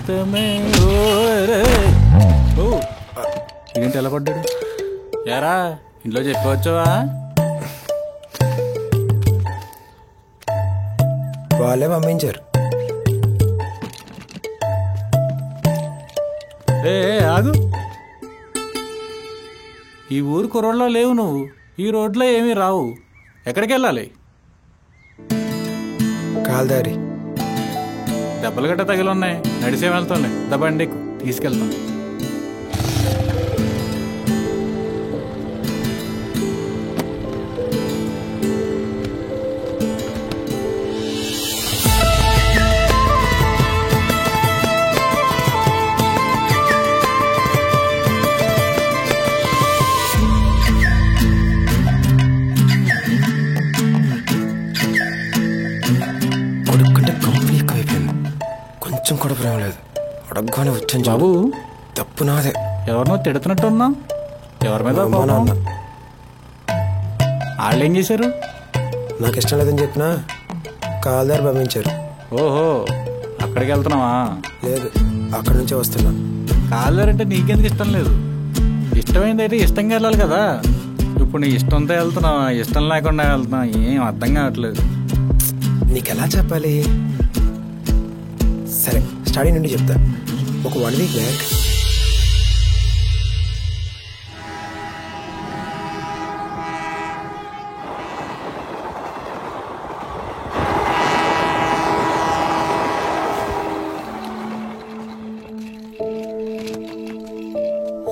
నేస్తమే ఓ ఏంటి ఎలా పడ్డాడు యారా ఇంట్లో చెప్పుకోవచ్చావా? వాళ్ళే పంపించారు. ఏ ఆగు, ఈ ఊరు కుర్రోళ్ళలో లేవు నువ్వు, ఈ రోడ్లో ఏమీ రావు. ఎక్కడికి వెళ్ళాలి? కాల్దారి. దెబ్బలు గట్ట తగిలి ఉన్నాయి, నడిసే వెళ్తాంలే. దబండి తీసుకెళ్తాం. కొంచెం కూడా ప్రేమ లేదు. అడగగానే వచ్చాను బాబు. తప్పు నాదే. ఎవరినో తిడుతున్నట్టున్నా, ఎవరి మీద వాళ్ళు ఏం చేశారు? నాకు ఇష్టం లేదని చెప్పినా కాల్దారి పంపించారు. ఓహో, అక్కడికి వెళ్తున్నావా? లేదు, అక్కడి నుంచే వస్తున్నా. కాల్దారి అంటే నీకెందుకు ఇష్టం లేదు? ఇష్టమైంది అయితే ఇష్టంగా వెళ్ళాలి కదా. ఇప్పుడు నీ ఇష్టంతో వెళ్తున్నావా, ఇష్టం లేకుండా వెళ్తున్నావా? ఏం అర్థం కావట్లేదు. నీకెలా చెప్పాలి? సరే, స్టడీ నుండి చెప్తా. ఒక 1 వీక్ బ్యాక్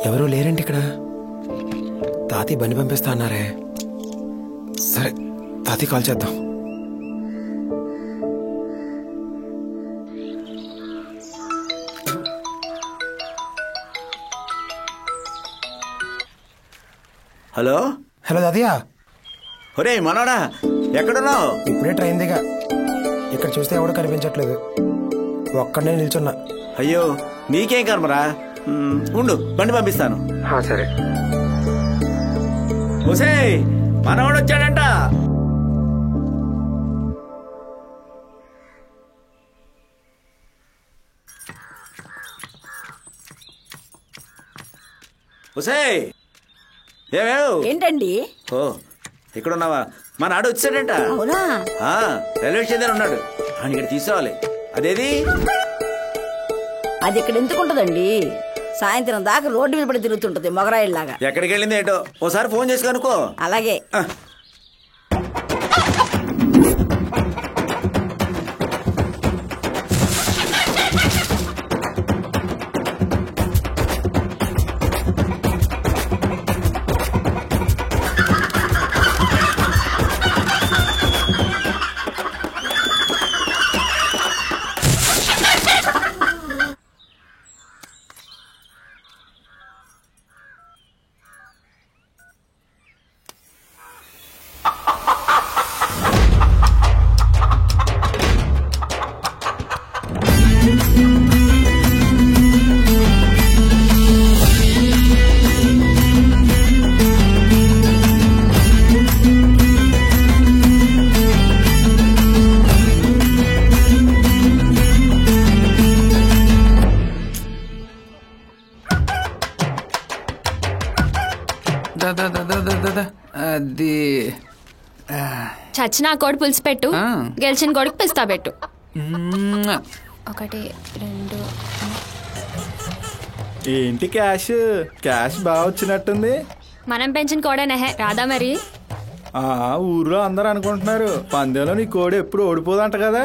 ఎవరూ లేరండి ఇక్కడ. తాతి బండి పంపిస్తా అన్నారే. సరే, తాతి కాల్ చేద్దాం. హలో హలో దాదయ్యా. ఒరే మనోడా, ఎక్కడున్నావు? ఇప్పుడే ట్రైన్ దిగా. ఇక్కడ చూస్తే ఎవడో కనిపించట్లేదు. ఒక్కడనే నిల్చున్నా. అయ్యో, నీకేం కర్మరా. ఉండు, బండి పంపిస్తాను. సరే. ఒసే, మనవాడు వచ్చాడంట. ఒసే, ఏంటండి? ఓ, ఇక్కడున్నావా? మా నాడు వచ్చాడంట. అవునా? రైల్వే స్టేషన్ ఉన్నాడు. ఆయన ఇక్కడ తీసుకోవాలి. అదేది? అది ఇక్కడ ఎందుకుంటదండి? సాయంత్రం దాకా రోడ్డు మీద పడి తిరుగుతుంటది మొగరాయిల్లాగా. ఎక్కడికి వెళ్ళింది ఏటో, ఓసారి ఫోన్ చేసి కనుకో. అలాగే. అది చచ్చిన కోడి పులుసు పెట్టు, గెలిచిన కోడికి పిస్తా పెట్టు. 1 2. ఏంటి క్యాష్? క్యాష్ బాగా వచ్చినట్టుంది. మనం పెంచిన కోడే నెహే రాదా మరి? ఊర్లో అందరూ అనుకుంటున్నారు పందెంలో నీ కోడి ఎప్పుడు ఓడిపోదంట కదా.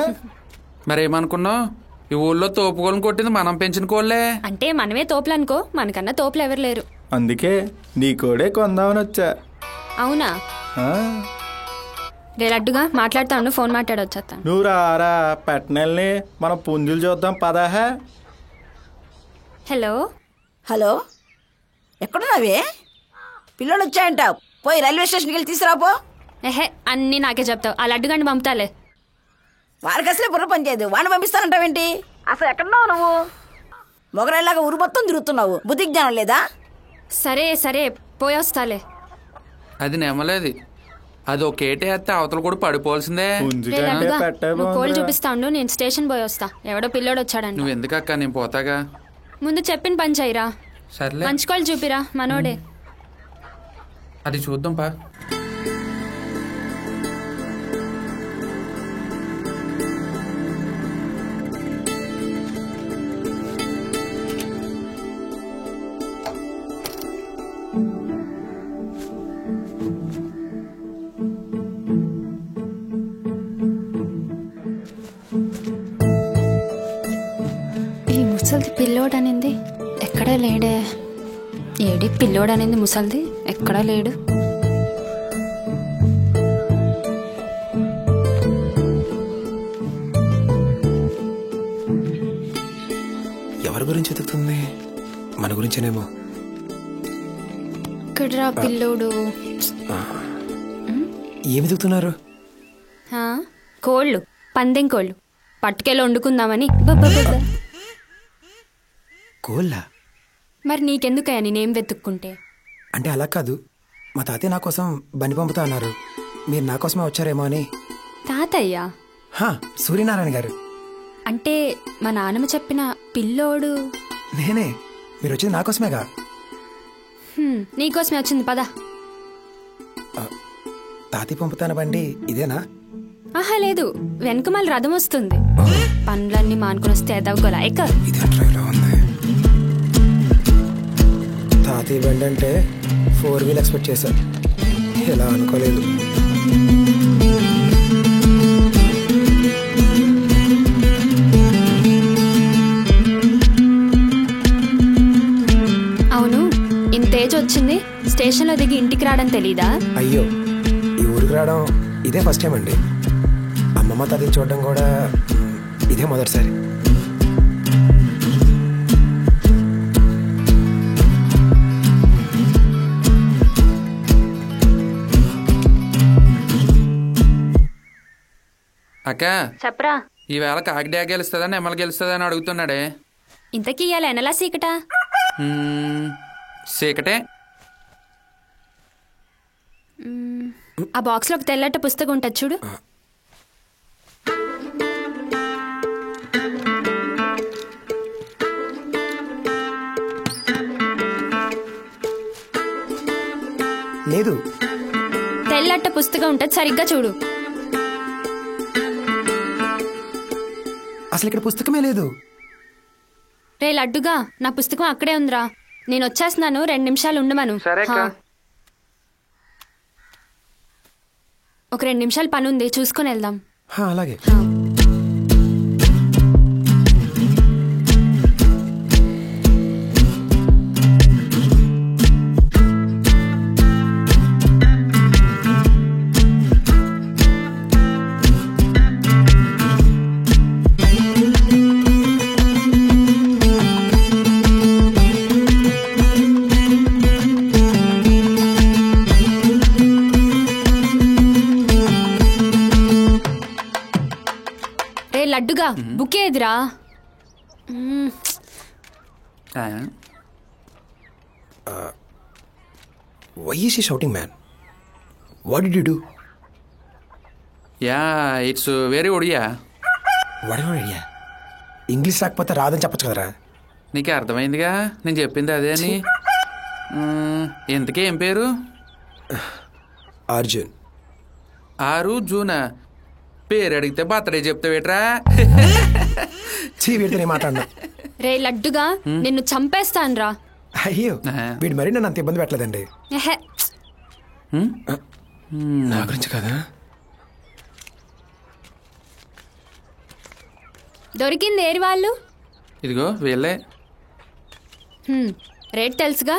మరేమనుకున్నావు? ఈ ఊళ్ళో తోపుకోళ్ళని కొట్టింది మనం పెంచిన కోళ్ళే. అంటే మనమే తోపులు అనుకో, మనకన్నా తోపులు ఎవరు లేరు. అందుకే నీ కోడే కొందామని వచ్చా. అవునా? లడ్డుగా మాట్లాడుతాను, ఫోన్ మాట్లాడొచ్చేస్తాను. నువ్వు రారా, పెట్టనెల్ని మనం పుంజులు చూద్దాం పదాహా. Hello hello, ఎక్కడున్నావే? పిల్లలు వచ్చాయంట, పోయి రైల్వే స్టేషన్కి వెళ్ళి తీసుకురాపో. ఎహే, అన్నీ నాకే చెప్తావు. ఆ లడ్డుగాని పంపుతాలే. వాడికి అసలే బుర్ర పనిచేయదు, వాడిని పంపిస్తానంటావేంటి? అసలు ఎక్కడున్నావు నువ్వు? మొగరాయిలాగా ఊరు మొత్తం తిరుగుతున్నావు, బుద్ధి జ్ఞానం లేదా? సరే సరే, పోయొస్తాలే. అది నెమలేదు, అది ఒకేటే వేస్తే అవతల కూడా పడిపోవాల్సిందే. రే లడ్డుగా, నువ్వు కోళ్ళు చూపిస్తాను, నేను స్టేషన్ పోయి వస్తా. ఎవడో పిల్లోడు వచ్చాడంట. నువ్వు ఎందుకక్క, నేను పోతాగా. ముందు చెప్పిన పని చేయరా. సర్లే, మంచి కోళ్ళు చూపిరా, మనోడే. అది చూద్దాం పా. ముసలిది పిల్లోడు అనింది, ఎక్కడా లేడే. ఏడి పిల్లోడు అనింది ముసలిది, ఎక్కడా లేడు. ఎవరి గురించి వెతుకుతుంది? మన గురించేనేమో. ఇక్కడ్రా పిల్లోడు. ఏమి వెతుకుతున్నారు? కోళ్ళు, పందెం కోళ్ళు పట్టుకెళ్ళి వండుకుందామని. కోళ్ళ? మరి నీకెందుకయ్యా నేనేం వెతుక్కుంటే? అంటే అలా కాదు, మా తాతయ్య నా కోసం బండి పంపుతా అన్నారు, మీరు నా కోసమే వచ్చారేమో అని. తాతయ్య? సూర్యనారాయణ గారు. అంటే మా నాన్నమ్మ చెప్పిన పిల్లోడు నేనే. మీరు వచ్చింది నా కోసమేగా. నీకోసమే వచ్చింది, పద. తాతయ్య పంపుతాన బండి ఇదేనా? ఆహా లేదు, వెనకమాల రథం వస్తుంది. పనులన్నీ మానుకుని వస్తే ఎదవగోలా ఎక్క. తాతయ్య బండి అంటే 4 వీల్ ఎక్స్పెక్ట్ చేశా, ఇలా అనుకోలేదు. అవును, ఇంత ఏజ్ వచ్చింది, స్టేషన్లో దిగి ఇంటికి రావడం తెలీదా? అయ్యో, ఈ ఊరికి రావడం ఇదే ఫస్ట్ టైం అండి. అమ్మమ్మ తాతయ్య చూడడం కూడా ఇదే మొదటిసారి. అక్క చెప్పరా. ఈవేళ కాకిడా గెలుస్తుందా నెమ్మల గెలుస్తుందా అని అడుగుతున్నాడే. ఇంతకీ ఇవాళ ఎనలా సీకటా? సీకటే. ఆ బాక్స్ లో ఒక తెల్లట పుస్తకం ఉంటుంది చూడు. లేదు, తెల్లట పుస్తకం ఉంటుంది, సరిగ్గా చూడు. అసలు ఇక్కడ పుస్తకమే లేదు. రే లడ్డుగా, నా పుస్తకం అక్కడే ఉందిరా, నేను వచ్చేస్తున్నాను, 2 నిమిషాలు ఉండమను. ఒక 2 నిమిషాలు పని ఉంది, చూసుకొని వెళ్దాం. అలాగే. లడ్డుగా, బుక్ ఏదిరా? Why is he shouting, man? What did you do? Yeah, it's very Odia. Whatever idea. English రాకపోతే రాదని చెప్పచ్చు కదరా. నీకు అర్థమైందిగా నేను చెప్పింది అదే అని. ఎంతకీ ఏం పేరు? అర్జున్. 6 జూనా? పేరు అడిగితే బర్త్డే చెప్తావేట్రా? వీడితోనే మాట్లాడినా. రే లడ్డుగా, నిన్ను చంపేస్తాను రా. అయ్యో, వీడు మరీ నన్ను అంత ఇబ్బంది పెట్టలేదండి. నా గురించి కదా. దొరికింది ఏరి వాళ్ళు. ఇదిగో వీళ్ళే. రేట్ తెలుసుగా.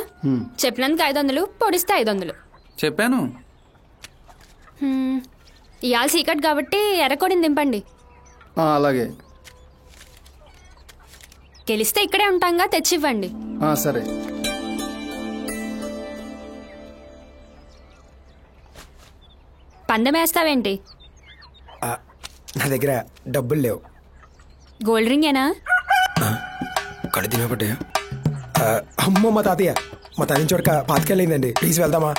చెప్పినందుకు 500, పొడిస్తే 500. చెప్పాను. ఇవాళ సీకట్ కాబట్టి ఎర్రకోడిని దింపండి. అలాగే. గెలిస్తే ఇక్కడే ఉంటాంగా, తెచ్చివ్వండి. సరే. పందెం వేస్తావేంటి? నా దగ్గర డబ్బులు లేవు. గోల్డ్ రింగ్ ఏనా? కళ్ళు తినబడ్డా. అమ్మో, మా తాతయ్య చూడక పాతికెళ్ళిందండి. ప్లీజ్ వెళ్దామా?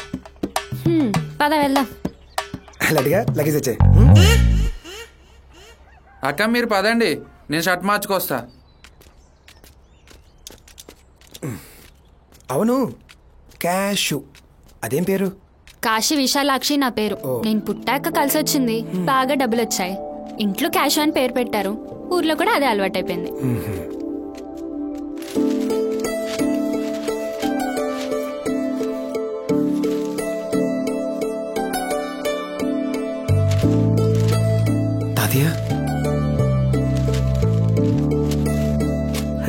పద వెళ్దాం. లడ్డుగా లగేజ్ వచ్చాయి. అక్క మీరు పదండి, నేను షర్ట్ మార్చుకొస్తా. అవును, క్యాషు అదేం పేరు? కాశీ విశాలాక్షి నా పేరు. నేను పుట్టాక కలిసి వచ్చింది, బాగా డబ్బులు వచ్చాయి. ఇంట్లో క్యాష్ అని పేరు పెట్టారు, ఊర్లో కూడా అదే అలవాటైపోయింది. తాతయ్య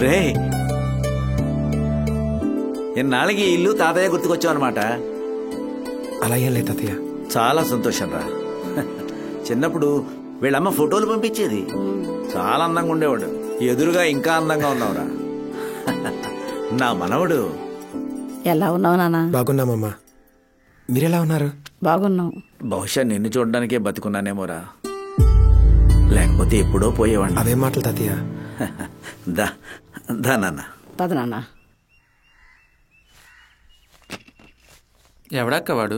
రే, ఎన్నాళ్ళకి ఈ ఇల్లు తాతయ్య గుర్తుకొచ్చావు అనమాట. అలా ఏం లేదు తాతయ్య. చాలా సంతోషం రా. చిన్నప్పుడు వీళ్ళమ్మ ఫోటోలు పంపించేది. చాలా అందంగా ఉండేవాడు. ఎదురుగా ఇంకా అందంగా ఉన్నావురా. నా మనవడు. ఎలా ఉన్నావు నాన్న? బాగున్నామమ్మా, మీరెలా ఉన్నారు? బాగున్నావు. బహుశా నిన్ను చూడడానికే బతుకున్నానేమోరా, లేకపోతే ఎప్పుడో పోయేవాడిని. అవేం మాటలు తాతయ్య. దా దా నాన్న. పద నాన్న. ఎవడక్క వాడు?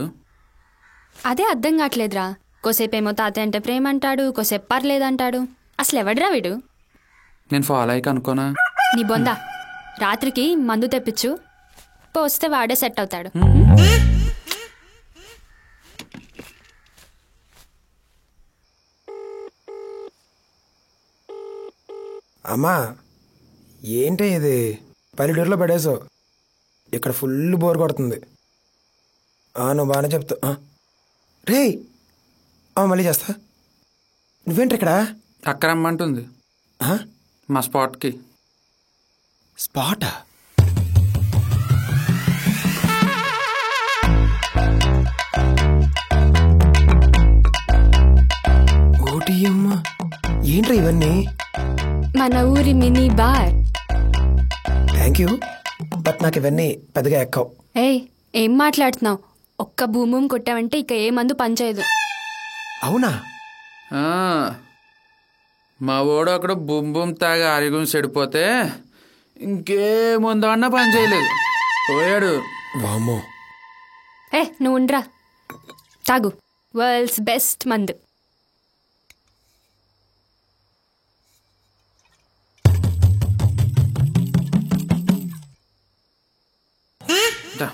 అదే అర్థం కావట్లేదురా. కోసేపేమో తాతయ్య అంటే ప్రేమ అంటాడు, కోసేపు పర్లేదంటాడు. అసలు ఎవడరా వీడు? నేను ఫాలో అయ్యి కనుక్కోనా? నీ బొందా, రాత్రికి మందు తెప్పించు, పోస్తే వాడే సెట్ అవుతాడు. అమ్మా ఏంటి ఇది, పల్లెటూరులో పడేసావు. ఇక్కడ ఫుల్ బోర్ కొడుతుంది. నువ్వు బాగానే చెప్తావు. రే మళ్ళీ చేస్తా. నువ్వేంటి ఇక్కడ? అక్క రమ్మంటుంది మా స్పాట్కి. స్పాటా? ఓటియమ్మ, ఏంట్రా ఇవన్నీ? మన ఊరి mini bar. Thank you, but నాకు ఇవన్నీ పెద్దగా ఎక్కవు. ఏయ్, ఏం మాట్లాడుతున్నావు? ఒక్క భూమి కొట్టావంటే ఇక ఏ మందు పనిచేయదు. అవునా? ఆ, మా ఓడు అక్కడ బుమ్ బుమ్ తాగి ఆరోగ్యం చెడిపోతే ఇంకేముందో అన్నా పని చేయలేదు, పోయాడు. వామ్మో. నువ్వు ఉండరా, తాగు. వరల్డ్స్ బెస్ట్ మందు. దా.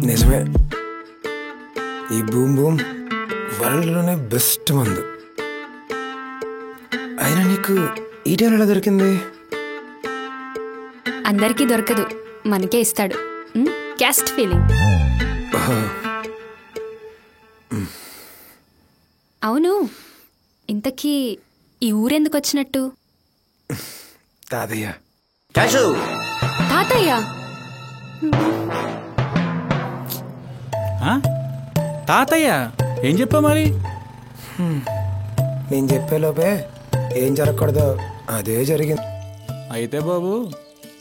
నిజమే, ఈ బూమ్ బూమ్ వరల్డ్లోనే బెస్ట్ మందు. అయినా నీకు ఈ టైం ఎలా దొరికింది? అందరికీ దొరకదు, మనకే ఇస్తాడు. Caste feeling. అవును, ఇంతకీ ఈ ఊరెందుకు వచ్చినట్టు? తాతయ్య. క్యాషు. తాతయ్య? తాతయ్య ఏం చెప్పా మరి? నేను చెప్పేలోపే ఏం జరగకూడదో అదే జరిగింది. అయితే బాబు,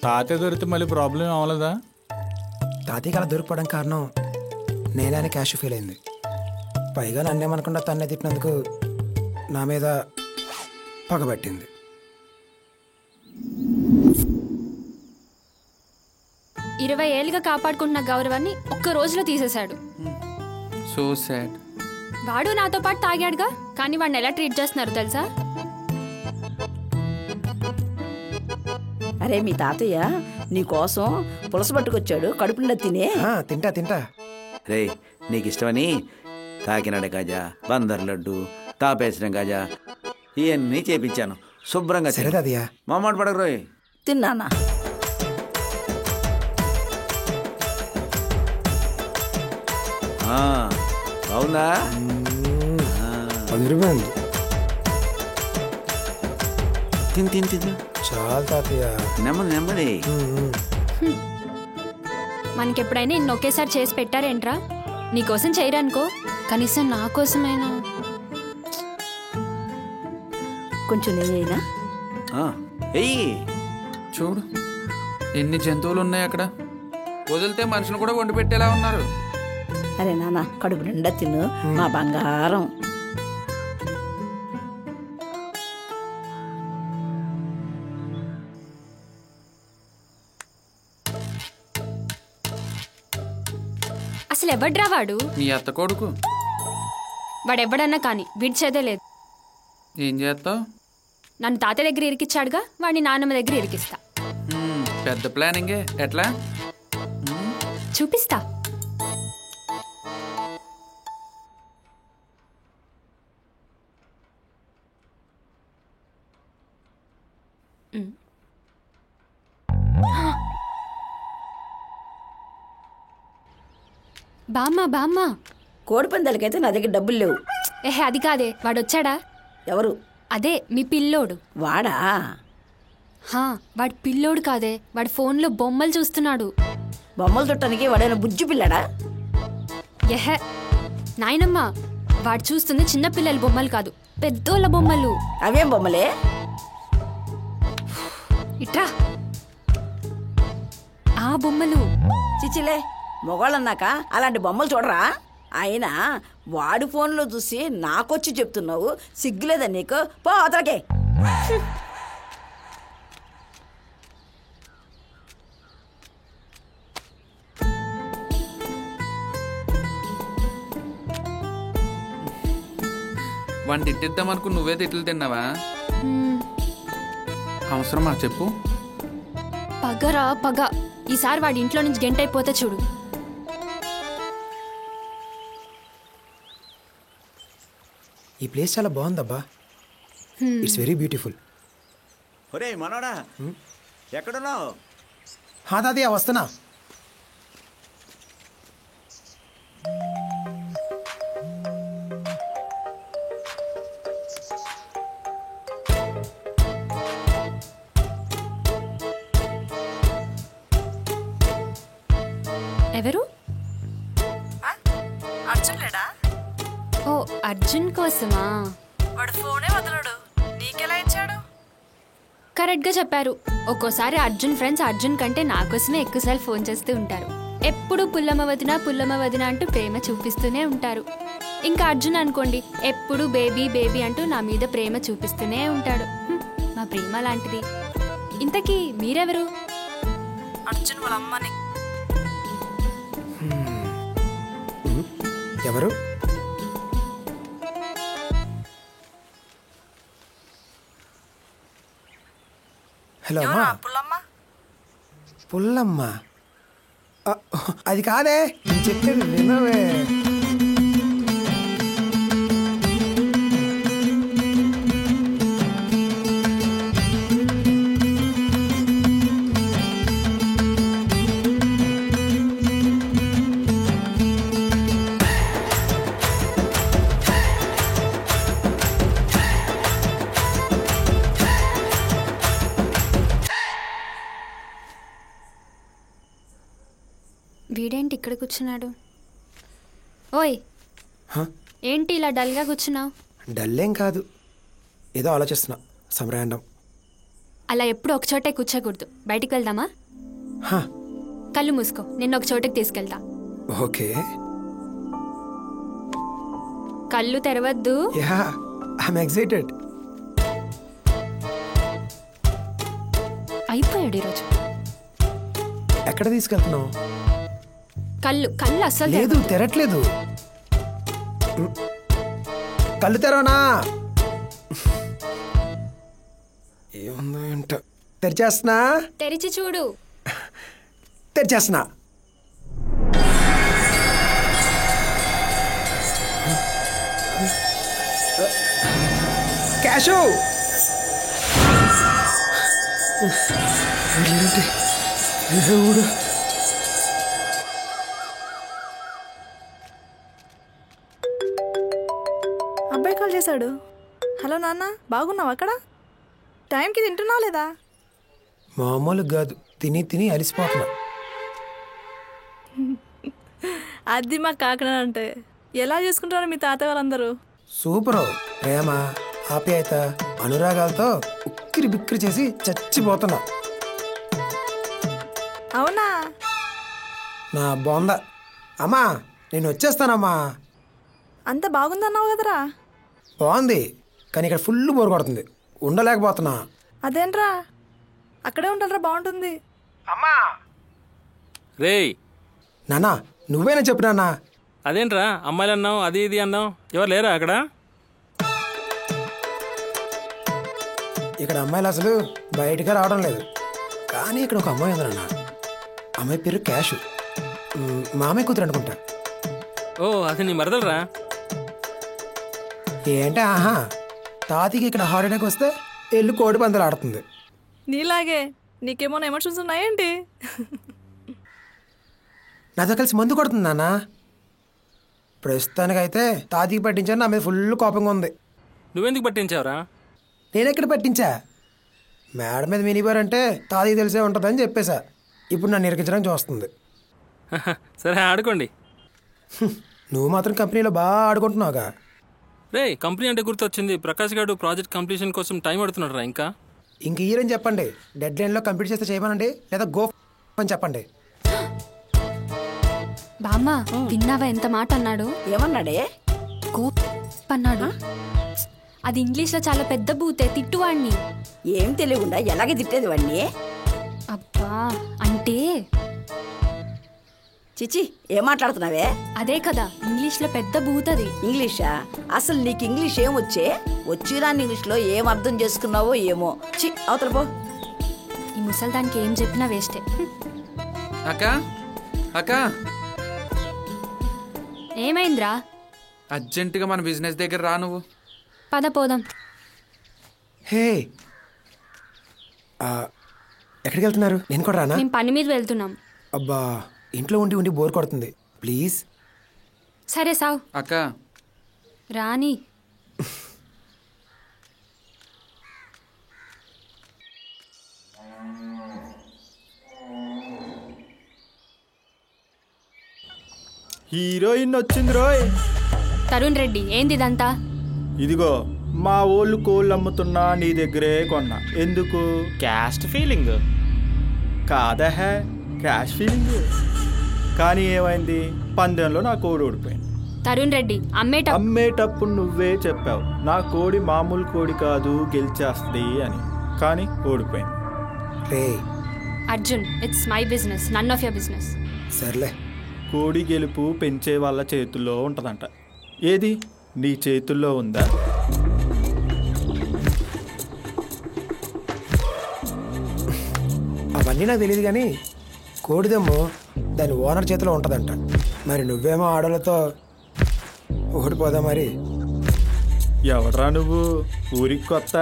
తాతయ్య దొరికితే మళ్ళీ ప్రాబ్లం అవ్వలేదా? తాతయ్యకి అలా దొరికిపోవడం కారణం నేనే అని క్యాష్ ఫీల్ అయింది. పైగా నన్నేమనకుండా తన్నే తిట్టినందుకు నా మీద పగబట్టింది. ఇరవై ఏళ్ళుగా కాపాడుకుంటున్న గౌరవాన్ని ఒక్క రోజులో తీసేశాడు. So sad. వాడు నాతో పాటు తాగాడుగా, కానీ వాడిని ఎలా ట్రీట్ చేస్తున్నారు తెలుసా? అరే, మీ తాతయ్య నీ కోసం పులస పట్టుకొచ్చాడు, కడుపులో తినే. తింటా తింటా. రే, నీకు ఇష్టమని కాకినాడ కాజా, బందర్ లడ్డు, తాపేసిన కాజా ఇవన్నీ చేపించాను. శుభ్రంగా సరే తాతయ్య. మామాట పడకు రోయ్. తిన్నానా? అవునా? అదిరిపోయింది. తిని తిని తిని చాలా తాతయ్య. నెమ్మది నెమ్మది. మనకెప్పుడైనా ఇన్ని ఒకేసారి చేసి పెట్టారేంట్రా? నీకోసం చేయరనుకో, కనీసం నా కోసమైనా. కొంచెం నెయ్యినా? ఎయ్యి. చూడు ఎన్ని జంతువులు ఉన్నాయి అక్కడ. వదిలితే మనుషులు కూడా వండి పెట్టేలా ఉన్నారు. అరే నాన్న కడుపు నిండా తిను మా బంగారం. అసలు ఎవడ్రా వాడు? నీ అత్త కొడుకు. వాడెవడన్నా కానీ విడిచేదే లేదు. ఏం చేస్తావు? నన్ను తాత దగ్గర ఇరికిచ్చాడుగా, వాడిని నాన్నమ్మ దగ్గర ఇరికిస్తా. పెద్ద ప్లానింగే. ఎట్లా? చూపిస్తా. బామ్మ బామ్మ, కోడి పందాలకైతే నా దగ్గర డబ్బులు లేవు. ఏహే అది కాదే, వాడొచ్చాడా? ఎవరు? అదే మీ పిల్లోడు. వాడా? వాడి పిల్లోడు కాదే, వాడి ఫోన్లో బొమ్మలు చూస్తున్నాడు. బొమ్మలు చుట్టానికి వాడైనా బుజ్జి పిల్లడా? ఎహే నాయనమ్మ, వాడు చూస్తుంది చిన్నపిల్లల బొమ్మలు కాదు, పెద్దోళ్ళ బొమ్మలు. అవేం బొమ్మలే? ఇట్రా, ఆ బొమ్మలు. చిచిలే, మొగాళ్ళన్నాక అలాంటి బొమ్మలు చూడరా? అయినా వాడి ఫోన్లో చూసి నాకొచ్చి చెప్తున్నావు, సిగ్గులేదా నీకు? పో అవతలకే. వాడిని తిట్టిద్దామనుకు నువ్వే తిట్లు తిన్నావా? అవసరమా చెప్పు? పగరా పగ. ఈసారి వాడి ఇంట్లో నుంచి గెంటైపోతే చూడు. ఈ ప్లేస్ చాలా బాగుందబ్బా. It's very beautiful. ఒరే మనోడా, ఎక్కడున్నావు? తాతయ్య వస్తున్నా. ఎవరు? అర్జున్ లేడా? ఓ అర్జున్ కోసమా? వాడు ఫోనే వదలడు, నీకెలా ఇచ్చాడు? కరెక్ట్గా చెప్పారు. ఒక్కోసారి అర్జున్ ఫ్రెండ్స్ అర్జున్ కంటే నా కోసమే ఎక్కువసార్లు ఫోన్ చేస్తూ ఉంటారు. ఎప్పుడు పుల్లమ్మ వదిన అంటూ ప్రేమ చూపిస్తూనే ఉంటారు. ఇంకా అర్జున్ అనుకోండి, ఎప్పుడు బేబీ బేబీ అంటూ నా మీద ప్రేమ చూపిస్తూనే ఉంటాడు. మా ప్రేమ లాంటిది. ఇంతకీ మీరెవరు? అర్జున్ వాళ్ళ అమ్మని. ఎవరు? హలో అమ్మా. పుల్లమ్మ? అది కాదే, నేను చెప్పేది వినవే. వీడేంటి ఇక్కడ కూర్చున్నాడు? ఓయ్, ఏంటి ఇలా డల్గా కూర్చున్నావు? డల్లేం కాదు, ఏదో ఆలోచిస్తున్నా. సంరాండం. అలా ఎప్పుడు ఒక చోటే కూర్చోకూడదు. బయటికి వెళ్దామా? కళ్ళు మూసుకో, నిన్న ఒక చోటకి తీసుకెళ్తా. ఓకే. కళ్ళు తెరవద్దు. Yeah, I'm excited. అయిపోయాడు ఈరోజు. ఎక్కడ తీసుకెళ్తున్నావు? కళ్ళు అస్సలు లేదు, తెరట్లేదు. కళ్ళు తెరవనా? ఏముందో ఏంటో. తెరిచేస్తున్నా. తెరిచి చూడు. తెరిచేస్తున్నా. క్యాషు. దేవుడు. అబ్బాయి కాల్ చేశాడు. హలో నాన్న, బాగున్నావు? అక్కడ టైంకి తింటున్నావు లేదా? మామూలు కాదు, తిని తిని అలిసిపోతున్నా. అది మా కాకినాడ అంటే. ఎలా చేసుకుంటారో మీ తాతయ్య వాళ్ళందరూ? సూపరు. ప్రేమ, ఆప్యాయత, అనురాగాలతో ఉక్కిరి బిక్కిరి చేసి చచ్చిపోతున్నా. అవునా? నా బొంద. అమ్మా నేను వచ్చేస్తానమ్మా. అంత బాగుందన్నావు కదరా. బాగుంది, కానీ ఇక్కడ ఫుల్ బోర్ కొడుతుంది, ఉండలేకపోతున్నా. అదేంట్రా, అక్కడే ఉంటారా, బాగుంటుంది. అమ్మా రేయ్ నానా, నువ్వేనా చెప్పు నాన్నా. అదేంట్రా అమ్మాయిలు అన్నావు, అది ఇది అన్నావు, ఎవరు లేరా అక్కడ? ఇక్కడ అమ్మాయిలు అసలు బయటగా రావడం లేదు. కానీ ఇక్కడ ఒక అమ్మాయి ఉంది నాన్న. అమ్మాయి పేరు క్యాష్. మామయ్య కూతురు అనుకుంటా. ఓ అది నీ మరదలరా? ఏంటే ఆహా, తాతకి ఇక్కడ హాలిడేకి వస్తే వెళ్ళి కోడి పందాలు ఆడుతుంది. నీలాగే నీకేమో ఎమోషన్స్ ఉన్నాయేంటి? నాతో కలిసి మందు కొడుతుంది నాన్న. ప్రస్తుతానికైతే తాతకి పట్టించాను, నా మీద ఫుల్ కోపంగా ఉంది. నువ్వెందుకు పట్టించావురా? నేనెక్కడ పట్టించా? మేడ మీద మినిబారంటే తాతకి తెలిసే ఉంటుందని చెప్పేశా. ఇప్పుడు నన్ను ఇరికించడానికి చూస్తుంది. సరే ఆడుకోండి. నువ్వు మాత్రం కంపెనీలో బాగా ఆడుకుంటున్నావుగా. రేయ్ కంపెనీ అంటే గుర్తొచ్చింది, ప్రకాష్ గారు ప్రాజెక్ట్ కంప్లీషన్ కోసం టైం అడుగుతున్నాడు రా. ఇంకా ఇంక ఇయరని చెప్పండి, డెడ్ లైన్లో కంప్లీట్ చేస్తే చేయమనండి, లేదా గో అని చెప్పండి. బామ్మ విన్నావా ఎంత మాట అన్నాడు? ఏమన్నాడే? అన్నాడు. అది ఇంగ్లీష్లో చాలా పెద్ద బూతే, తిట్టువాడిని. ఏం తెలియకుండా ఎలాగే తిట్టేది వాడిని? అబ్బా అంటే చిచి, ఏం మాట్లాడుతున్నావే? అదే కదా, ఇంగ్లీష్లో పెద్ద బూతది. ఇంగ్లీషా? అసలు నీకు ఇంగ్లీష్ ఏం వచ్చే? వచ్చిరాని ఇంగ్లీష్లో ఏం అర్థం చేసుకున్నావో ఏమో. చి అవతల పో. ఈ ముసలి దానికి ఏం చెప్పినా వేస్టే. అక్క అక్క, ఏమైందిరా? అర్జెంటుగా మన బిజినెస్ దగ్గర రా నువ్వు. పద పోదాం. హే, ఎక్కడికి వెళ్తున్నారు? నేను కూడా రానా? మేము పని మీద వెళ్తున్నాం. అబ్బా, ఇంట్లో ఉండి ఉండి బోర్ కొడుతుంది, ప్లీజ్. సరే సావ్. అక్క రాని. హీరోయిన్ వచ్చింది రోయ్. తరుణ్ రెడ్డి, ఏంది ఇదంతా? ఇదిగో మా ఓళ్ళు కోళ్ళు అమ్ముతున్నా, నీ దగ్గరే కొన్నా. ఎందుకు? క్యాస్ట్ ఫీలింగ్ కాదా, క్యాష్ ఫీలింగ్. కానీ ఏమైంది, పందెంలో నా కోడి ఓడిపోయింది. తరుణ్ రెడ్డి, అమ్మేటప్పుడు నువ్వే చెప్పావు నా కోడి మామూలు కోడి కాదు, గెలిచేస్తుంది అని. కానీ ఓడిపోయింది. రే Arjun, it's my business, none of your business. సర్లే. కోడి గెలుపు పెంచే వాళ్ళ చేతుల్లో ఉంటుందంట. ఏది నీ చేతుల్లో ఉందా? అవన్నీ నాకు తెలియదు, కానీ కోడిదమ్ము దాని ఓనర్ చేతిలో ఉంటుందంట. మరి నువ్వేమో ఆడలతో ఓడిపోదా మరి? ఎవడ్రా నువ్వు? ఊరికి కొత్త,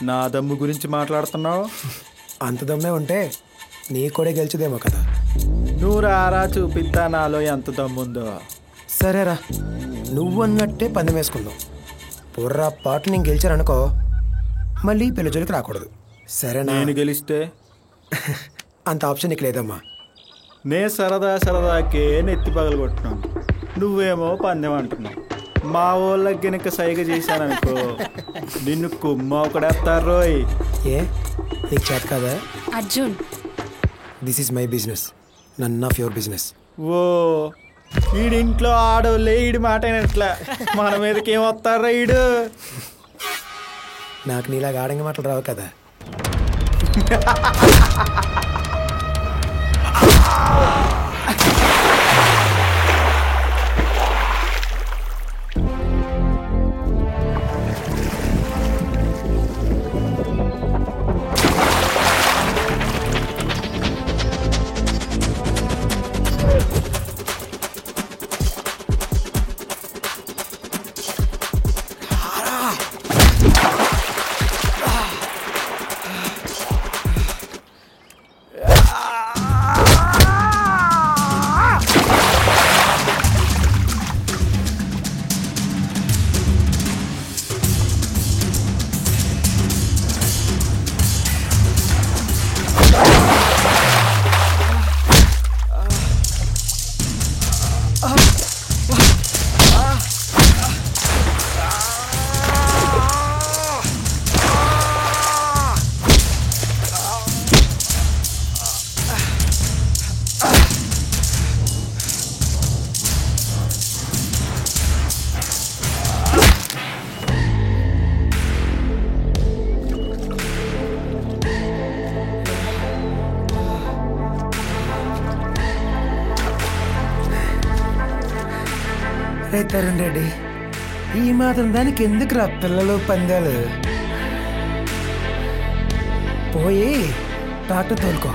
నా దమ్ము గురించి మాట్లాడుతున్నావు? అంత దమ్మే ఉంటే నీ కూడా గెలిచిదేమో కదా. నువ్వు రారా, చూపిస్తా నాలో ఎంత దమ్ముందో. సరేరా, నువ్వు అన్నట్టే పందెం వేసుకుందాం. పొర్రా పాటు నేను గెలిచాననుకో, మళ్ళీ పెళ్లి జోలికి రాకూడదు, సరేనా? నేను గెలిస్తే అంత ఆప్షన్ నీకు లేదమ్మా. నే సరదాకే నెత్తి పగలు కొట్టినాను, నువ్వేమో పందెం అంటున్నావు. మా వాళ్ళకి గనక సైగ చేశాననుకో, నిన్ను కుమ్మ ఒకడేస్తారు రోయ్. ఏ నీకు చేత కదా? Arjun, this is my business, none of your business. ఓ ఈడింట్లో ఆడోళ్ళే ఈడి మాట అయినట్లా, మన మీదకి ఏమొస్తారా ఈడు? నాకు నీలాగా ఆడంగి మాటలు రావు కదా. రే తరుణ్ రెడ్డి, ఈ మాత్రం దానికి ఎందుకురా పిల్లలు పందాలు? పోయి ట్రాక్టర్ తోలుకో.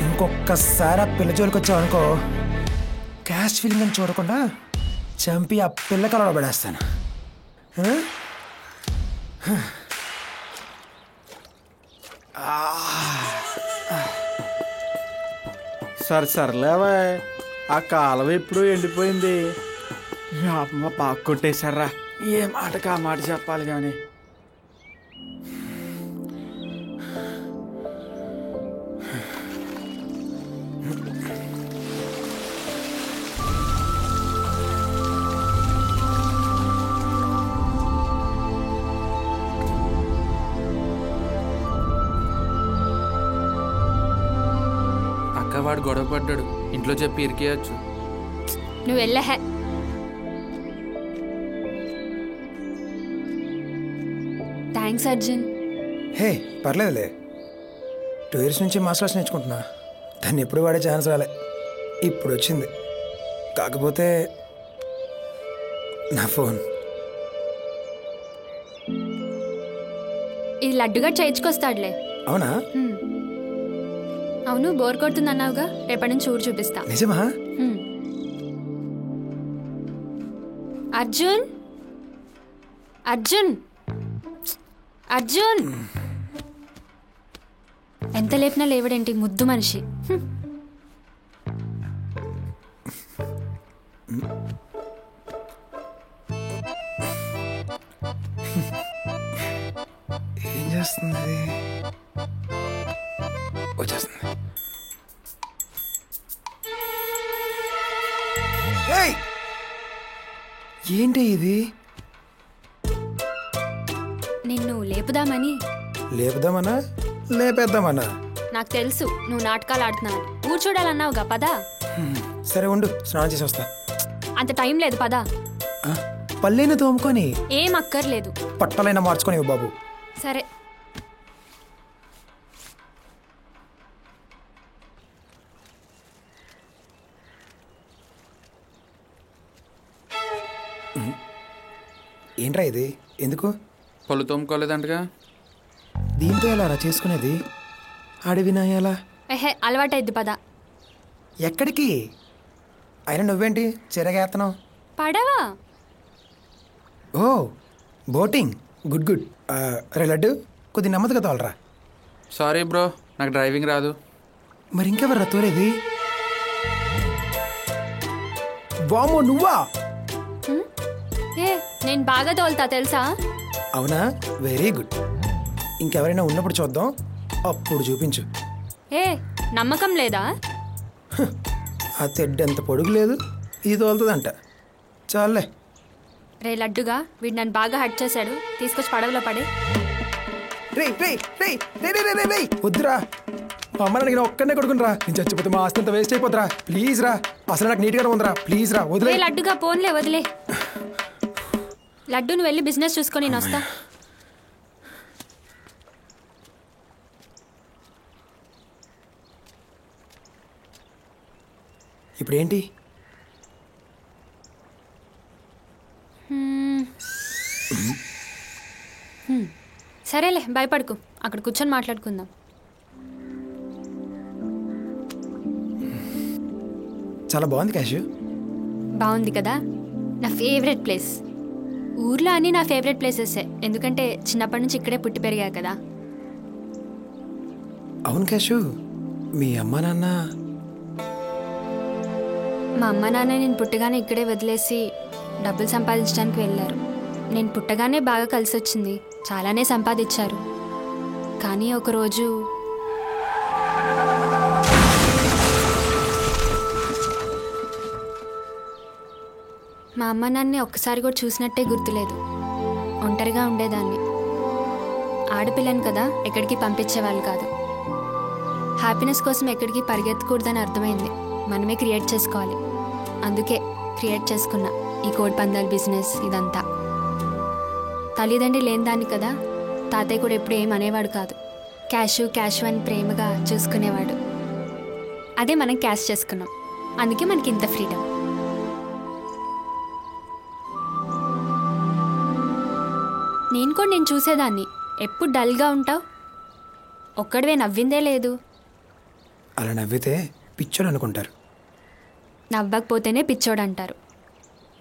ఇంకొకసారి ఆ పిల్ల జోలికి వచ్చావు అనుకో, క్యాష్ ఫీలింగ్ అని చూడకుండా చంపి ఆ పిల్ల కలలో పడేస్తాను. సర్లేవా, ఆ కాలువ ఎప్పుడు ఎండిపోయింది. అమ్మ పాకు కొట్టేశారా. ఏ మాటకి ఆ మాట చెప్పాలి కానీ. వాడు గొడవ పడ్డాడు, ఇంట్లో చెప్పి ఇరికేయచ్చు. నువ్వు వెళ్ళహే. థ్యాంక్స్ అర్జున్. హే పర్లేదులే, 2 years నుంచి మార్షల్ ఆర్ట్స్ నేర్చుకుంటున్నా. దాన్ని ఎప్పుడు వాడే ఛాన్స్ రాలే, ఇప్పుడు వచ్చింది. కాకపోతే నా ఫోన్ ఇది లడ్డుగా చేయించుకొస్తాడులే. అవునా? అవును, బోర్ కొడుతుంది అన్నావుగా, రేపటి నుంచి ఊరు చూపిస్తా. నిజమా? అర్జున్ అర్జున్ అర్జున్, ఎంత లేపినా లేవడేంటి ముద్దు మనిషి. ఏం చేస్తుంది? వచ్చేస్తుంది. ఏంటి ఇది? నిన్ను లేపుదామని. లేపుదామన్నా లేపేద్దామన్నా? నాకు తెలుసు నువ్వు నాటకాలు ఆడుతున్నావు. ఊరు చూడాలన్నావుగా, పదా. సరే ఉండు, స్నానం చేసి వస్తా. అంత టైం లేదు, పదా. పల్లెని తోముకొని ఏం అక్కర్లేదు, పట్టలైనా మార్చుకొని బాబు. సరే. ఏంట్రా ఇది? ఎందుకు? పళ్ళు తోముకోలేదంటగా. దీంతో ఎలా చేసుకునేది? అడవినా ఎలా? ఏహే, అలవాటైద్ది, పద. ఎక్కడికి? అయినా నువ్వేంటి చిరగేత్తనావు? పడవా? ఓ, బోటింగ్. Good good. రే లడ్డు, కొద్ది నెమ్మదిగా తోలరా. సారీ బ్రో, నాకు డ్రైవింగ్ రాదు. మరి ఇంకెవర్రా తోలేది? వామో, నువ్వా? ఏ, నేను బాగా తోలుతా తెలుసా. అవునా? Very good. ఇంకెవరైనా ఉన్నప్పుడు చూద్దాం, అప్పుడు చూపించు. ఏ, నమ్మకం లేదా? ఆ తెడ్డంత పొడుగు లేదు, ఇది తోలుతుందంట. చాలే. రే లడ్డుగా, వీడు నన్ను బాగా హట్ చేశాడు, తీసుకొచ్చి పడవలో పడే. వద్దురా, అమ్మ నాకు ఒక్కడే కొడుకుని రా. నేను చచ్చిపోతే మా ఆస్తి అంతా వేస్ట్ అయిపోతురా. ప్లీజ్ రా, అసలు నాకు నీట్గా ఉందిరా. ప్లీజ్ రా, వదిలే. లడ్డుగా పోన్లే, వదిలే. లడ్డు, నువ్వు వెళ్ళి బిజినెస్ చూసుకొని నేను వస్తా. ఇప్పుడేంటి? సరేలే, భయపడుకు, అక్కడ కూర్చొని మాట్లాడుకుందాం. చాలా బాగుంది క్యాష్. బాగుంది కదా, నా ఫేవరెట్ ప్లేస్. ఊర్లో అన్నీ నా ఫేవరెట్ ప్లేసెసే, ఎందుకంటే చిన్నప్పటి నుంచి ఇక్కడే పుట్టి పెరిగా కదా. అవును క్యాషు, మీ అమ్మ నాన్న? మా అమ్మ నాన్న నేను పుట్టగానే ఇక్కడే వదిలేసి డబ్బులు సంపాదించడానికి వెళ్ళారు. నేను పుట్టగానే బాగా కలిసి వచ్చింది, చాలానే సంపాదించారు. కానీ ఒకరోజు మా అమ్మ నాన్ని ఒక్కసారి కూడా చూసినట్టే గుర్తులేదు. ఒంటరిగా ఉండేదాన్ని. ఆడపిల్లని కదా, ఎక్కడికి పంపించేవాళ్ళు కాదు. హ్యాపీనెస్ కోసం ఎక్కడికి పరిగెత్తకూడదని అర్థమైంది. మనమే క్రియేట్ చేసుకోవాలి. అందుకే క్రియేట్ చేసుకున్నా ఈ కోడి పందాల బిజినెస్. ఇదంతా తల్లిదండ్రి లేని దాన్ని కదా, తాతయ్య కూడా ఎప్పుడు ఏం అనేవాడు కాదు. క్యాషు క్యాషు అని ప్రేమగా చూసుకునేవాడు. అదే మనం క్యాష్ చేసుకున్నాం, అందుకే మనకి ఇంత ఫ్రీడమ్. నేను చూసేదాన్ని. ఎప్పుడు డల్గా ఉంటావు, ఒక్కడివే నవ్విందే లేదు. అలా నవ్వితే పిచ్చోడు అనుకుంటారు. నవ్వకపోతేనే పిచ్చోడంటారు.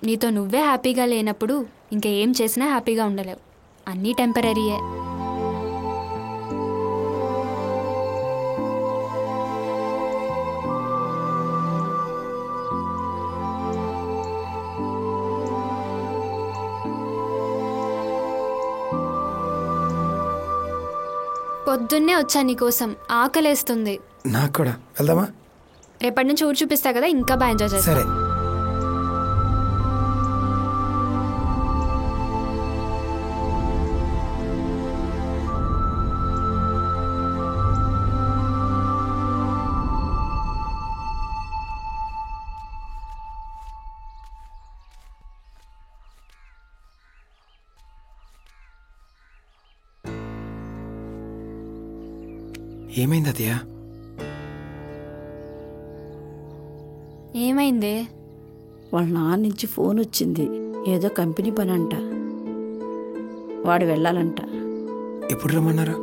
నీతో నువ్వే హ్యాపీగా లేనప్పుడు ఇంకా ఏం చేసినా హ్యాపీగా ఉండలేవు. అన్నీ టెంపరీయే. పొద్దున్నే వచ్చా నీకోసం, ఆకలేస్తుంది. నాకు కూడా. వెళ్దామా? రేపటి నుంచి ఊరు చూపిస్తా కదా, ఇంకా బాగా ఎంజాయ్ చేస్తా. సరే. ఏమైంది అతయ్య? ఏమైంది? వాళ్ళ నాన్న నుంచి ఫోన్ వచ్చింది. ఏదో కంపెనీ పని అంట, వాడు వెళ్ళాలంట. ఎప్పుడు రమ్మన్నారు?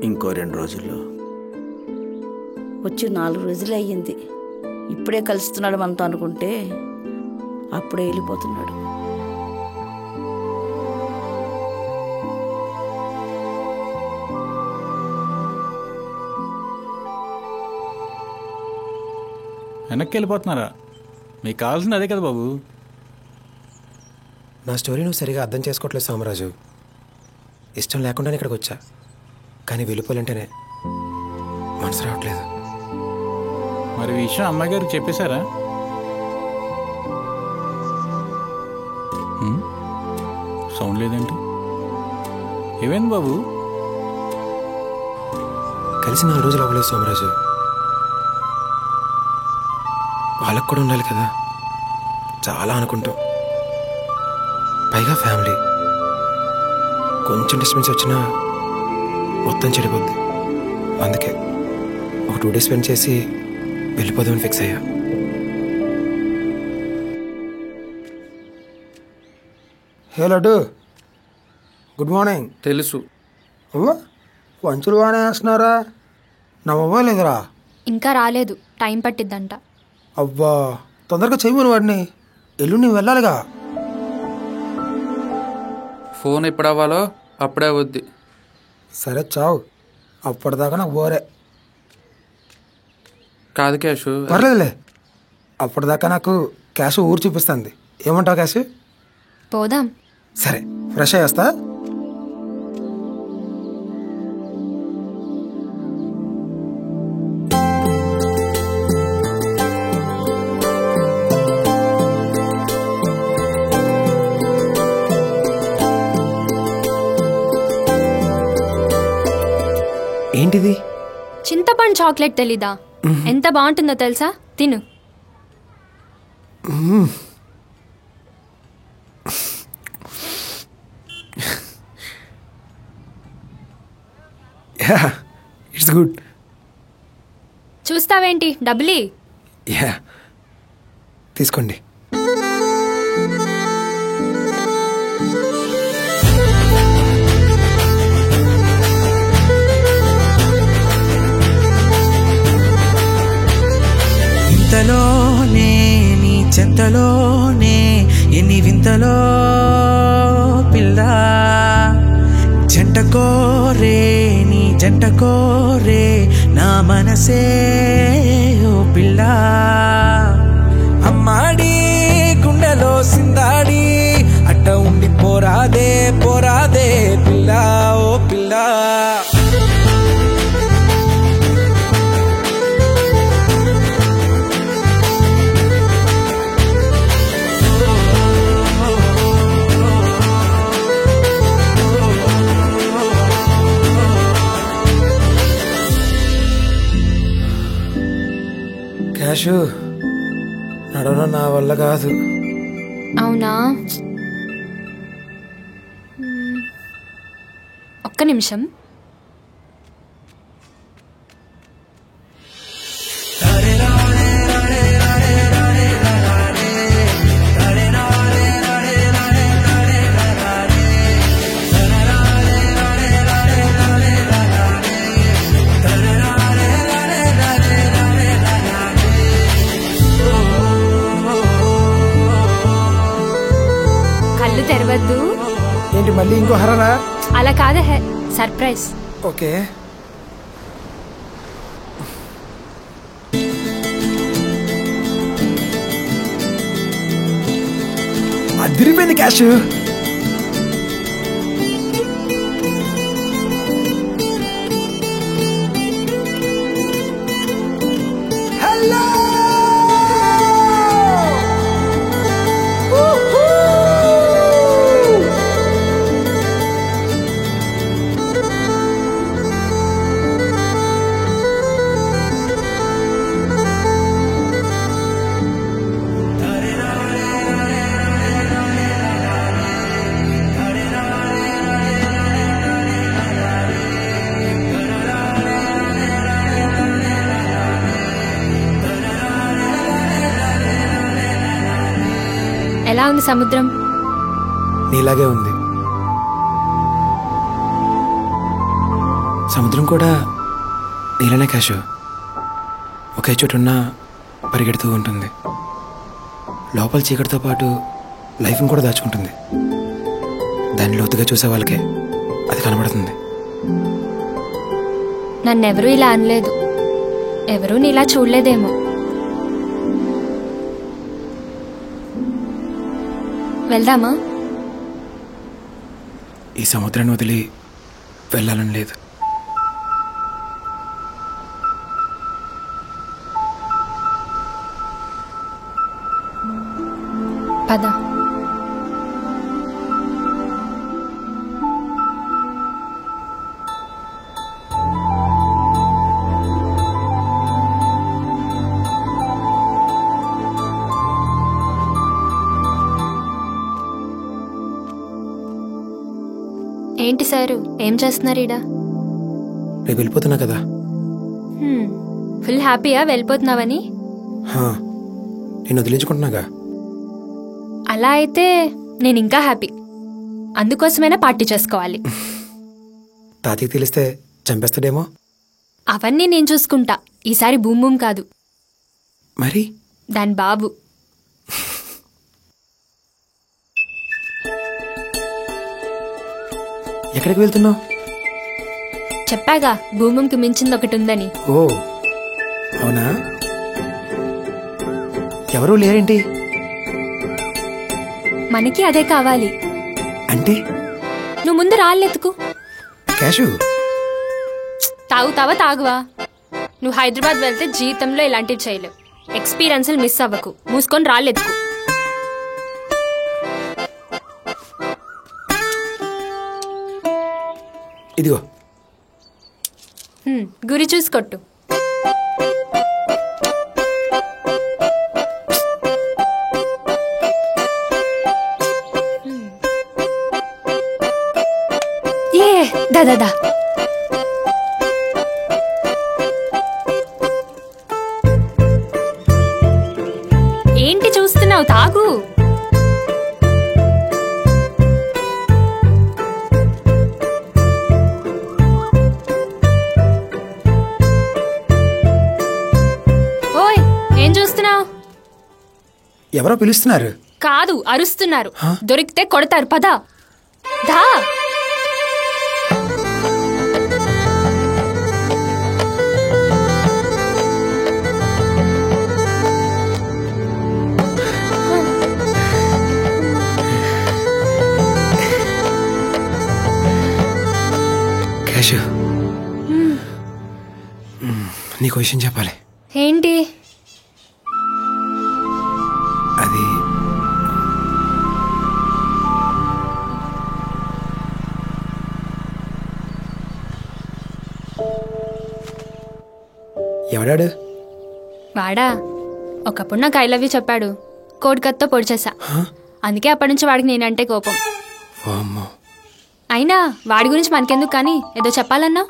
ఇంకో 2 రోజుల్లో. వచ్చి 4 రోజులు అయ్యింది. ఇప్పుడే కలుస్తున్నాడు మనతో అనుకుంటే అప్పుడే వెళ్ళిపోతున్నాడు. వెనక్కి వెళ్ళిపోతున్నారా? మీకు కావాల్సింది అదే కదా బాబు. నా స్టోరీ నువ్వు సరిగా అర్థం చేసుకోవట్లేదు సోమరాజు. ఇష్టం లేకుండానే ఇక్కడికి వచ్చా, కానీ వెళ్ళిపోవాలంటేనే మనసు రావట్లేదు. మరి ఈ విషయం అమ్మాయి గారికి చెప్పేశారా? సౌండ్ లేదేంటి? ఏమైంది బాబు? కలిసి 4 రోజులు అవ్వలేదు సోమరాజు. వాళ్ళకు కూడా ఉండాలి కదా, చాలా అనుకుంటాం. పైగా ఫ్యామిలీ. కొంచెం డిస్టర్బెన్స్ వచ్చినా మొత్తం చెడిపోద్ది. అందుకే ఒక 2 days స్పెండ్ చేసి వెళ్ళిపోదామని ఫిక్స్ అయ్యా. హే లడ్డు, గుడ్ మార్నింగ్. తెలుసు. పంచులు బాగానే వేస్తున్నారా? నా మొబైల్ ఎదురా? ఇంకా రాలేదు, టైం పట్టిద్దంట. అవ్వా, తొందరగా చేయమని వాడిని. ఎల్లుండి వెళ్ళాలిగా. ఫోన్ ఎప్పుడు అవ్వాలో అప్పుడే వద్ది. సరే చావు, అప్పటిదాకా నాకు బోరే. కాదు క్యాషు. పర్లేదులే, అప్పటిదాకా నాకు క్యాష్ ఊరు చూపిస్తుంది. ఏమంటావు క్యాష్? పోదాం. సరే, ఫ్రెష్ అయ్యేస్తా. ఏంటిది? చింతపండు చాక్లెట్ తెలీదా? ఎంత బాగుంటుందో తెలుసా? తిను. It's good. చూస్తావేంటి? డబ్బులి. యా, తీసుకోండి. ఇంతలోనే నీ చెంతలోనే ఎన్ని వింతలో పిల్ల, జంట కోరే నీ జంట కోరే నా మనసే ఓ పిల్ల. అమ్మాడి గుండెలో సిందాడి అట్ట ఉండి పోరాదే పోరాదే పిల్ల ఓ పిల్ల. క్యాషు, నడవడం నా వల్ల కాదు. అవునా? ఒక్క నిమిషం. మళ్ళీ ఇంకో హరరా? అలా కాదే సర్ప్రైజ్. ఓకే. అదిరిపోయింది క్యాష్. ఎలా ఉంది సముద్రం? నీలాగే ఉంది. సముద్రం కూడా నీలనే క్యాష్. ఒకే చోటున్నా పరిగెడుతూ ఉంటుంది. లోపల చీకటితో పాటు లైఫ్ని కూడా దాచుకుంటుంది. దాన్ని లోతుగా చూసే వాళ్ళకే అది కనబడుతుంది. నన్నెవరూ ఇలా అనలేదు. ఎవరూ నీలా చూడలేదేమో. వెళ్దామా? ఈ సముద్రాన్ని వదిలి వెళ్ళాలని లేదు. పద. ఏంటి సారు, ఏం చేస్తున్నారు ఈడ? రేపు వెళ్ళిపోతున్నా కదా. ఫుల్ హ్యాపీయా వెళ్ళిపోతున్నావని? నేను వదిలించుకుంటున్నాగా. అలా అయితే నేను ఇంకా హ్యాపీ. అందుకోసమైనా పార్టీ చేసుకోవాలి. తాతకి తెలిస్తే చంపేస్తాడేమో. అవన్నీ నేను చూసుకుంటా. ఈసారి బూమ్ బూమ్ కాదు, మరి దాని బాబు. ఎక్కడికి వెళ్తున్నావు? చెప్పాగా భూమికి మించింది ఒకటి ఉందని. ఓ అవునా? ఎవరూ లేరేంటి? మనకి అదే కావాలి. అంటే నువ్వు ముందు రాళ్ళెత్తుకు. క్యాషు తాగుతావా తాగువా? నువ్వు హైదరాబాద్ వెళ్తే జీవితంలో ఇలాంటివి చేయలేవు. ఎక్స్పీరియన్స్లు మిస్ అవ్వకు. మూసుకొని రాళ్ళెత్తుకు. ఇదిగో. గురి చూసుకొట్టు. ఏ దాదా ఏంటి చూస్తున్నావు? తాగు. ఓయ్ ఏం చూస్తున్నావు? ఎవరో పిలుస్తున్నారు. కాదు, అరుస్తున్నారు. దొరికితే కొడతారు. పద దా. క్యాషు నీకు విషయం చెప్పాలి. ఏంటి అది? ఎవడాడు? వాడా ఒకప్పుడు నాకు ఐ లవ్ యూ చెప్పాడు. కోడి కత్తో పొడి చేశా. అందుకే అప్పటి నుంచి వాడికి నేనంటే కోపం. అయినా వాడి గురించి మనకెందుకు కానీ, ఏదో చెప్పాలన్నా.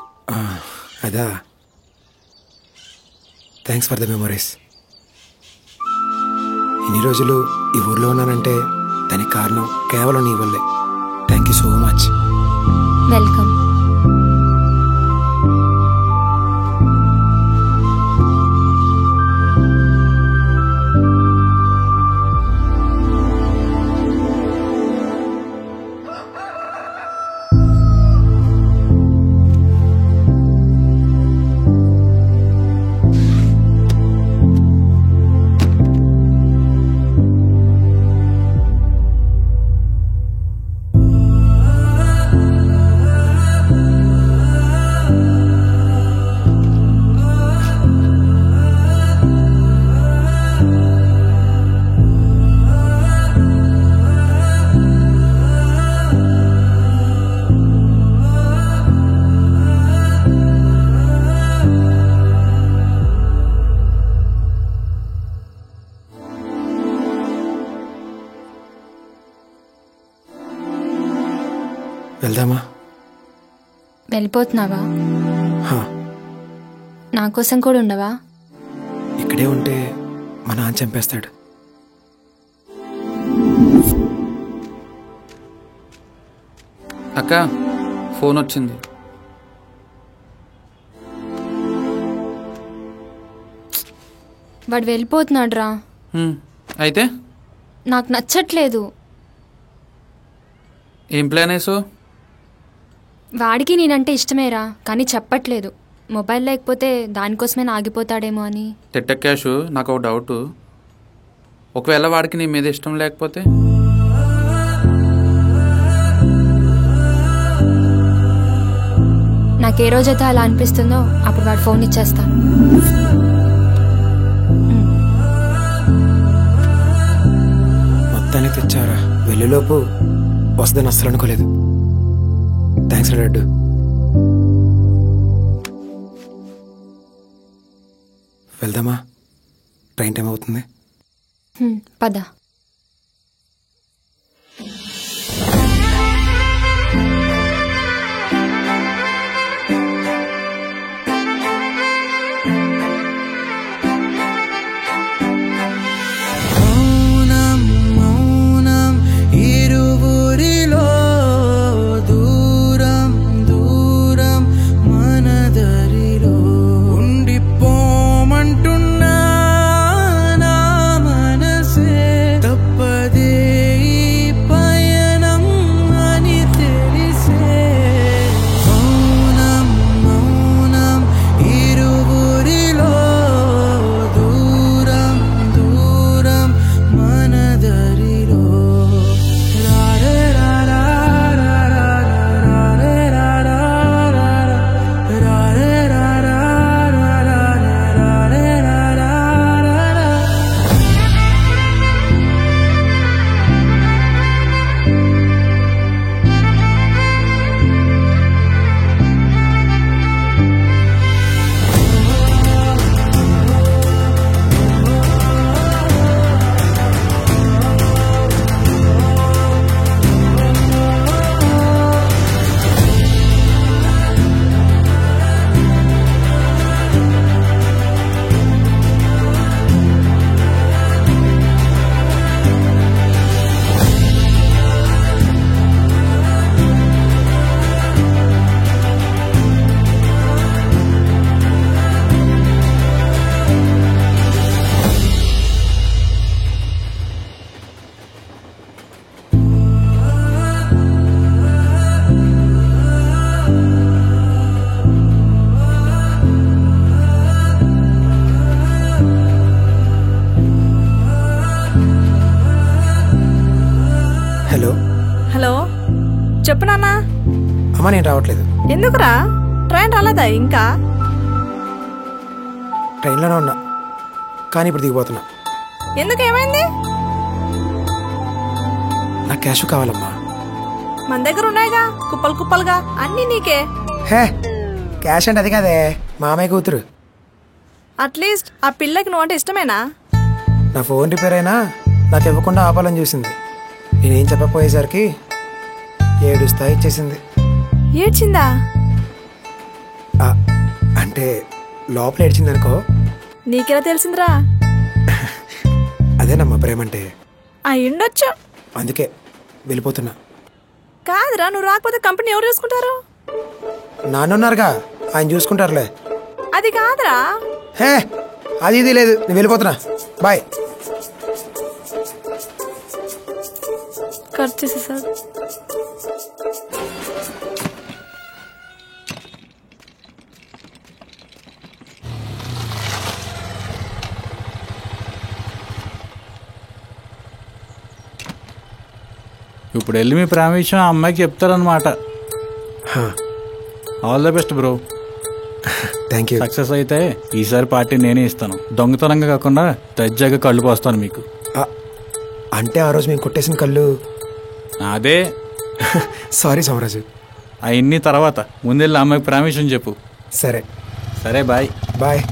అదా, థ్యాంక్స్ ఫర్ ద మెమరీస్. ఇన్ని రోజులు ఈ ఊర్లో ఉన్నానంటే దానికి కారణం కేవలం నీ వల్లే. Thank you so much. Welcome. వెళ్దామా? వెళ్ళిపోతున్నావా? హా, నా కోసం కూడా ఉండవా? ఇక్కడే ఉంటే మా నాన్న చంపేస్తాడు. అక్క ఫోన్ వచ్చింది. వాడు వెళ్ళిపోతున్నాడు రా. అయితే నాకు నచ్చట్లేదు. ఏం ప్లాన్ వేసావు? వాడికి నేనంటే ఇష్టమేరా, కానీ చెప్పట్లేదు. మొబైల్ లేకపోతే దానికోసమే ఆగిపోతాడేమో అని. క్యాష్ నాకు ఒక డౌట్. ఒకవేళ వాడికి నీ మీద ఇష్టం లేకపోతే? నాకు ఏ రోజైతే అలా అనిపిస్తుందో అప్పుడు వాడు ఫోన్ ఇచ్చేస్తాను. మొత్తానికి తెచ్చారా? వెళ్ళేలోపు వస్తుందని అస్సలు అనుకోలేదు. థ్యాంక్స్ లడ్డు. వెళ్దామా? ట్రైన్ టైం అవుతుంది. పద. చెప్పు నాన్న. అమ్మా నేను రావట్లేదు. ఎందుకురా? ట్రైన్ రాలేదా ఇంకా? ట్రైన్లోనే ఉన్నా, కానీ ఇప్పుడు దిగిపోతున్నా. ఎందుకు, ఏమైంది? నాకు క్యాష్ కావాలమ్మా. మన దగ్గర ఉన్నాయిగా కుప్పలు కుప్పలుగా, అన్నీ నీకే. హే, క్యాష్ అంటే అది కాదే, మామయ్య కూతురు. అట్లీస్ట్ ఆ పిల్లకి నువ్వు అంటే ఇష్టమేనా? నా ఫోన్ రిపేర్ అయినా నాకు ఇవ్వకుండా ఆపాలని చూసింది. నేనేం చెప్పకపోయేసరికి ఏడుస్తా ఇచ్చేసింది. ఏడ్చిందా? అంటే లోపల ఏడ్చింది అనుకో. నీకెలా తెలిసిందిరా? అదేనమ్మా ప్రేమంటే. అయ్యుండొచ్చు. అందుకే వెళ్ళిపోతున్నా. కాదురా, నువ్వు రాకపోతే కంపెనీ ఎవరు చూసుకుంటారు? నాన్నున్నారుగా, ఆయన చూసుకుంటారులే. అది కాదురా. హే, అది ఇది లేదు, నేను వెళ్ళిపోతున్నా. బాయ్. ఖర్చు చేసేసాడు. ఇప్పుడు వెళ్ళి మీ ప్రేమ విషయం ఆ అమ్మాయికి చెప్తారనమాట. All the best bro. Thank you. Success అయితే ఈసారి పార్టీ నేనే ఇస్తాను. దొంగతనంగా కాకుండా దర్జాగా కళ్ళు పోస్తాను మీకు. అంటే ఆ రోజు మేము కొట్టేసిన కళ్ళు అదే. సారీ సోమరాజు. అవన్నీ తర్వాత, ముందెళ్ళి అమ్మాయికి ప్రేమ విషయం చెప్పు. సరే సరే, బాయ్ బాయ్.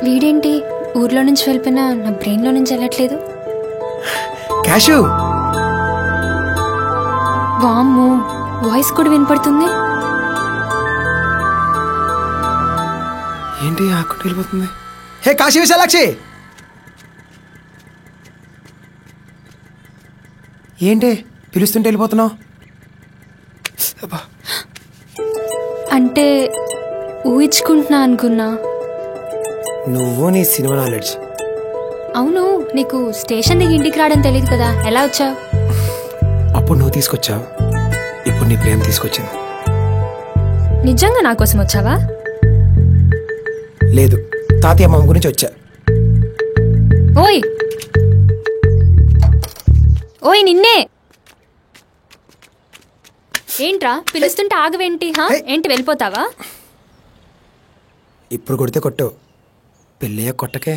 వీడేంటి ఊర్లో నుంచి వెళ్ళిపోయినా నా బ్రెయిన్లో నుంచి వెళ్ళట్లేదు. క్యాషు వామ్మో, వాయిస్ కూడా వినపడుతుంది. ఏంటి ఆకుంటూ వెళ్ళిపోతుంది? హే కాశీ విశాలాక్షి, ఏంటి పిలుస్తుంటే వెళ్ళిపోతున్నావు? అంటే ఊహించుకుంటున్నా అనుకున్నా. నువ్వు నీ సినిమా నాలెడ్జ్. అవును, నీకు స్టేషన్ దిగి ఇంటికి రావడం తెలియదు కదా, ఎలా వచ్చావు? అప్పుడు నువ్వు తీసుకొచ్చావు, ఇప్పుడు నీ ప్రేమ తీసుకొచ్చింది. నిజంగా నా కోసం వచ్చావా? లేదు, తాతయ్య అమ్మ గురించి వచ్చా. ఓయ్ ఓయ్, నిన్నే. ఏంట్రా పిలుస్తుంటే ఆగవేంటి? ఏంటి వెళ్ళిపోతావా? ఇప్పుడు కొడితే కొట్టు, పెళ్ళయ్యా కొట్టకే.